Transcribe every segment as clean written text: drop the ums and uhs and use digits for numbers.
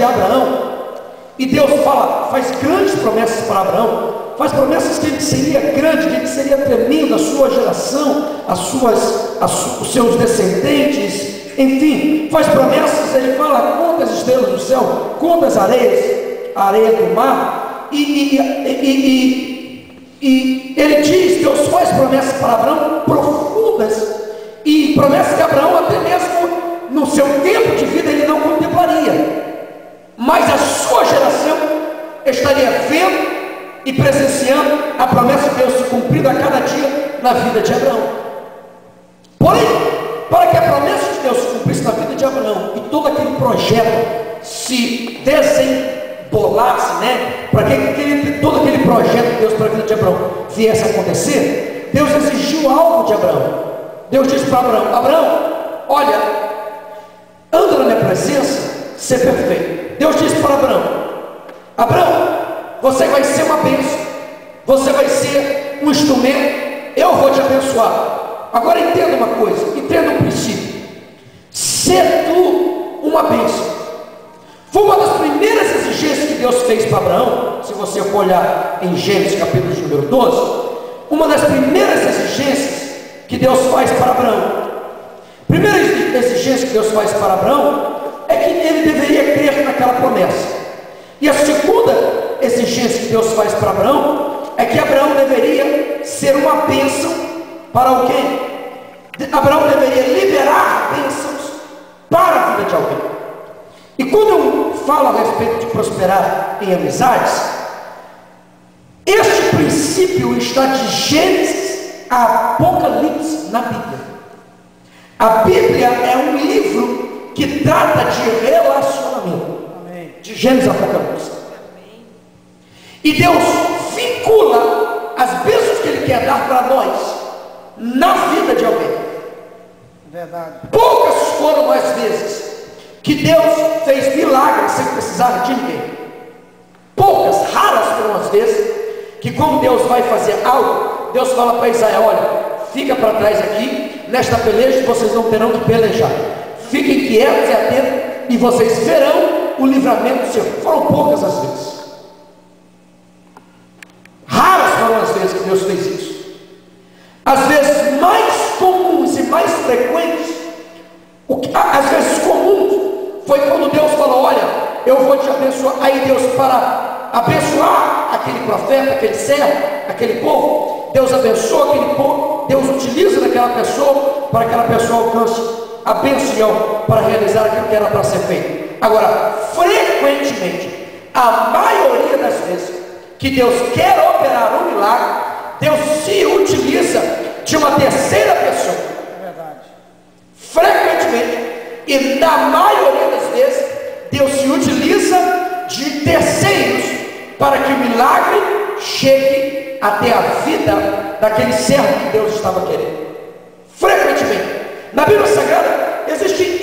de Abraão, e Deus faz grandes promessas para Abraão, faz promessas que ele seria grande, que ele seria tremendo, a sua geração, os seus descendentes, enfim, faz promessas. Ele fala: conta as estrelas do céu, conta as areias, a areia do mar, e ele diz, Deus faz promessas para Abraão profundas, e promessas que Abraão até mesmo no seu tempo de vida ele não contemplaria, mas a sua geração estaria vendo e presenciando a promessa de Deus se cumprindo a cada dia na vida de Abraão. Porém, para que a promessa de Deus se cumprisse na vida de Abraão e todo aquele projeto se desembolasse, para que todo aquele projeto de Deus para a vida de Abraão viesse a acontecer, Deus exigiu algo de Abraão. Deus disse para Abraão: Abraão, olha, anda na minha presença, ser perfeito. Deus disse para Abraão: Abraão, você vai ser uma bênção, você vai ser um instrumento, eu vou te abençoar. Agora entenda uma coisa, entenda um princípio: ser tu uma bênção. Foi uma das primeiras exigências que Deus fez para Abraão. Se você for olhar em Gênesis capítulo número 12, uma das primeiras exigências que Deus faz para Abraão, primeira exigência que Deus faz para Abraão é que ele deveria crer naquela promessa. E a segunda exigência que Deus faz para Abraão é que Abraão deveria ser uma bênção para alguém. Abraão deveria liberar bênçãos para a vida de alguém. E quando eu falo a respeito de prosperar em amizades, este princípio está de Gênesis a Apocalipse na Bíblia. A Bíblia é um livro que trata de relacionamento. Amém. De Gênesis a Apocalipse. Amém. E Deus vincula as bênçãos que Ele quer dar para nós na vida de alguém. Verdade. Poucas foram as vezes que Deus fez milagres sem precisar de ninguém. Poucas, raras foram as vezes que quando Deus vai fazer algo, Deus fala para Israel: olha, fica para trás aqui, nesta peleja vocês não terão que pelejar, fiquem quietos e atentos e vocês verão o livramento do Senhor. Foram poucas as vezes, raras foram as vezes que Deus fez isso. As vezes mais comuns e mais frequentes, as vezes comuns, foi quando Deus falou: olha, eu vou te abençoar. Aí Deus, para abençoar aquele profeta, aquele servo, aquele povo, Deus abençoa aquele povo, Deus utiliza daquela pessoa para que aquela pessoa alcance a bênção para realizar aquilo que era para ser feito. Agora, frequentemente, a maioria das vezes que Deus quer operar um milagre, Deus se utiliza de uma terceira pessoa. É verdade. Frequentemente, e na maioria das vezes, Deus se utiliza de terceiros para que o milagre chegue até a vida daquele servo que Deus estava querendo. Frequentemente, na Bíblia Sagrada existem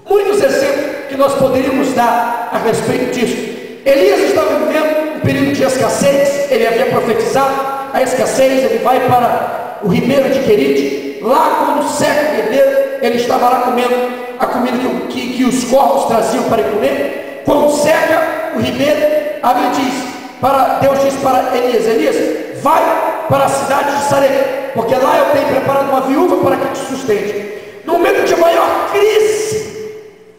muitos exemplos que nós poderíamos dar a respeito disso. Elias estava vivendo um período de escassez, ele havia profetizado a escassez, ele vai para o ribeiro de Querite. Lá quando seca o ribeiro, ele estava lá comendo a comida que os corvos traziam para ele comer. Quando seca o ribeiro, a Bíblia diz, Deus diz para Elias: Elias, vai para a cidade de Sarepta, porque lá eu tenho preparado uma viúva para que te sustente. No momento de maior crise,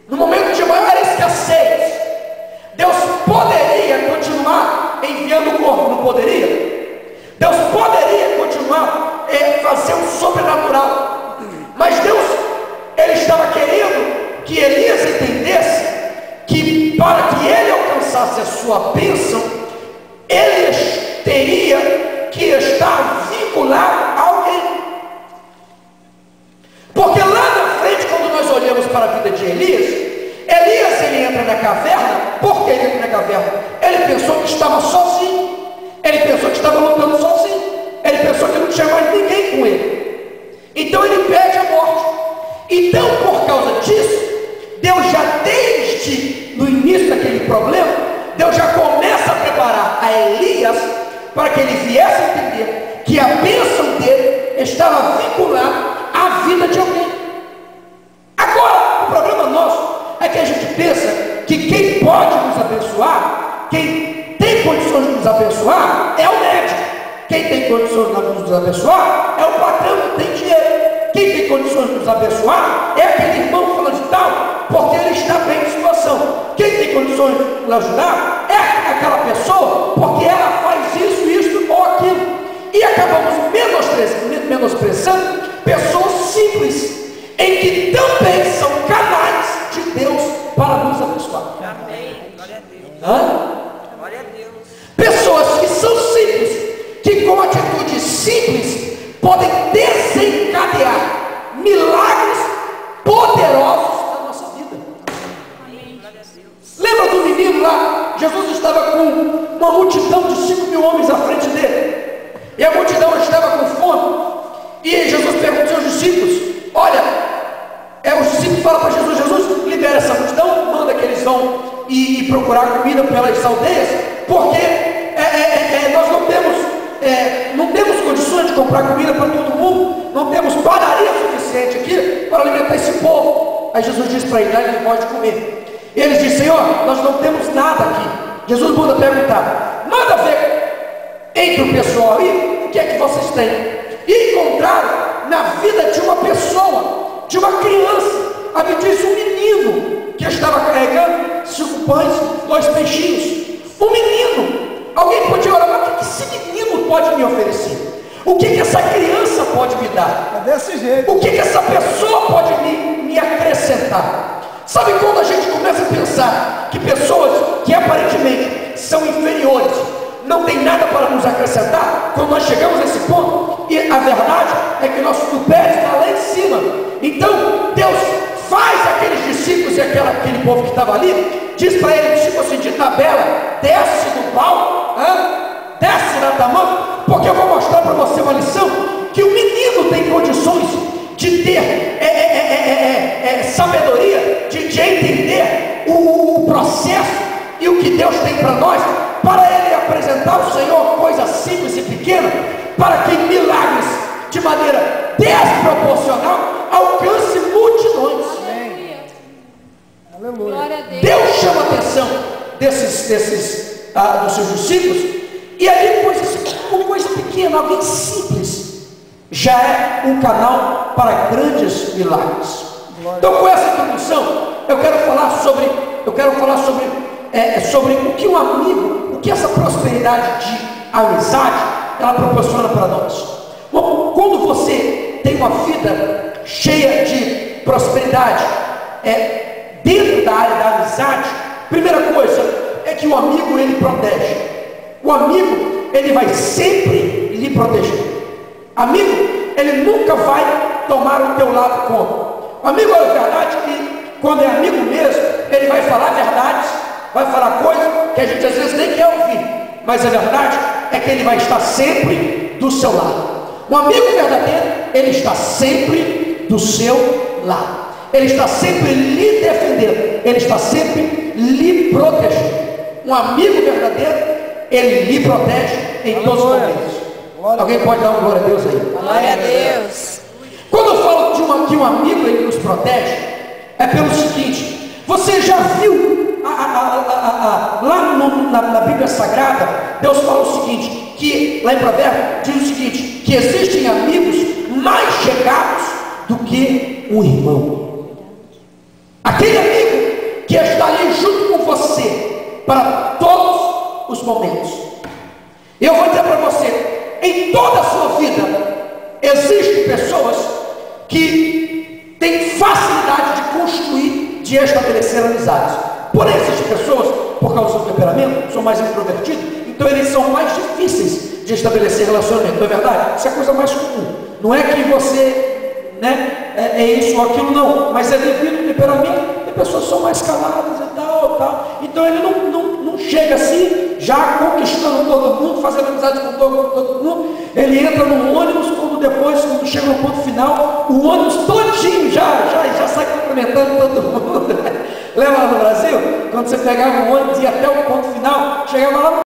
no momento de maior escassez, Deus poderia continuar enviando o corvo, não poderia? Deus poderia continuar fazer um sobrenatural, mas Deus, Ele estava querendo que Elias entendesse que para que ele alcançasse a sua bênção, ele teria que estar vinculado a alguém. Porque lá na frente, quando nós olhamos para a vida de Elias, ele entra na caverna. Por que ele entra na caverna? Ele pensou que estava sozinho, ele pensou que estava lutando sozinho, ele pensou que não tinha mais ninguém com ele. Então ele pede a morte. Então, por causa disso, Deus já desde no início daquele problema, Deus já começa a preparar a Elias para que ele viesse a entender que a bênção dele estava vinculada à vida de alguém. Agora, abençoar, quem tem condições de nos abençoar é o médico. Quem tem condições de nos abençoar é o patrão que tem dinheiro. Quem tem condições de nos abençoar é aquele irmão falando de tal, porque ele está bem de situação. Quem tem condições de nos ajudar é aquela pessoa, porque ela faz isso ou aquilo. E acabamos menosprezando pessoas simples, em que também são canais de Deus para nos abençoar. Amém. Glória a Deus. Glória a Deus. Pessoas que são simples, que com atitudes simples podem desencadear milagres poderosos na nossa vida. Amém. Glória a Deus. Lembra do menino lá? Jesus estava com uma multidão de 5.000 homens à frente dele, e a multidão estava com fome, e Jesus perguntou aos discípulos, olha, os discípulos falam para Jesus, Jesus, libera essa multidão, manda que eles vão e procurar comida pelas aldeias, porque nós não temos condições de comprar comida para todo mundo, não temos padaria suficiente aqui para alimentar esse povo. Aí Jesus disse para eles pode comer. Eles dizem, Senhor, nós não temos nada aqui. Jesus manda perguntar, manda ver entre o pessoal aí, o que é que vocês têm? E encontraram na vida de uma pessoa, de uma criança, a me diz um menino, que estava carregando 5 pães, 2 peixinhos. Um menino. Alguém podia orar, mas o que esse menino pode me oferecer? O que essa criança pode me dar? É desse jeito. O que essa pessoa pode me acrescentar? Sabe quando a gente começa a pensar que pessoas que aparentemente são inferiores não tem nada para nos acrescentar? Quando nós chegamos a esse ponto, e a verdade é que nosso pé está lá em cima. Então Deus faz aqueles discípulos e aquele povo que estava ali, diz para eles, tipo assim, de tabela, desce do pau, desce na tamanho, porque eu vou mostrar para você uma lição, que o menino tem condições de ter sabedoria, de entender o processo e o que Deus tem para nós, para ele apresentar ao Senhor coisas simples e pequenas, para que milagres de maneira desproporcional alcance multidões. Aleluia. Glória a Deus. Deus chama a atenção dos seus discípulos, e ali uma coisa pequena, alguém simples, já é um canal para grandes milagres. Então, com essa introdução, eu quero falar sobre o que um amigo, o que essa prosperidade de amizade, ela proporciona para nós. Bom, quando você tem uma vida cheia de prosperidade, dentro da área da amizade, primeira coisa é que o amigo ele protege. O amigo ele vai sempre lhe proteger. Amigo, ele nunca vai tomar o teu lado contra. O amigo, é verdade que quando é amigo mesmo, ele vai falar verdades, vai falar coisas que a gente às vezes nem quer ouvir, mas a verdade é que ele vai estar sempre do seu lado. Um amigo verdadeiro, ele está sempre do seu lado. Ele está sempre lhe defendendo, ele está sempre lhe protegendo. Um amigo verdadeiro, ele lhe protege em todos os momentos. Alguém pode dar uma glória a Deus aí? Glória a Deus. Quando eu falo que um amigo ele nos protege, é pelo seguinte: você já viu lá na Bíblia Sagrada, Deus fala o seguinte, que lá em Provérbios diz o seguinte, que existem amigos mais chegados do que um irmão. Aquele amigo que está ali junto com você para todos os momentos. Eu vou dizer para você, em toda a sua vida existem pessoas que têm facilidade de construir, de estabelecer amizades. Porém, existem pessoas, por causa do seu temperamento, são mais introvertidos, então eles são mais difíceis de estabelecer relacionamento. Não é verdade? Isso é a coisa mais comum. Não é que você é isso ou aquilo, não, mas é devido ao temperamento. Tem pessoas que são mais caladas e tal. Então ele não chega assim, já conquistando todo mundo, fazendo amizade com todo mundo. Ele entra no ônibus, quando chega no ponto final, o ônibus todinho já sai cumprimentando todo mundo. Lembra lá no Brasil? Quando você pegava o ônibus e ia até o ponto final, chegava lá no